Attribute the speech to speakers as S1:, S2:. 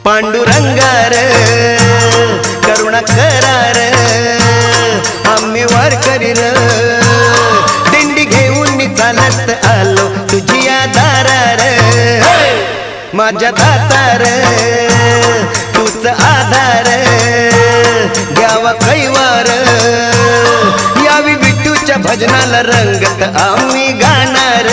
S1: पांडुरंगार करुणा करार आम्ही वारकरी र दिंडी घेऊन चालत आलो तुझी दारार माझ्या दातार तूच आधार घ्यावा कैवार यावी विठूच्या भजनाला रंगत आम्ही गाणार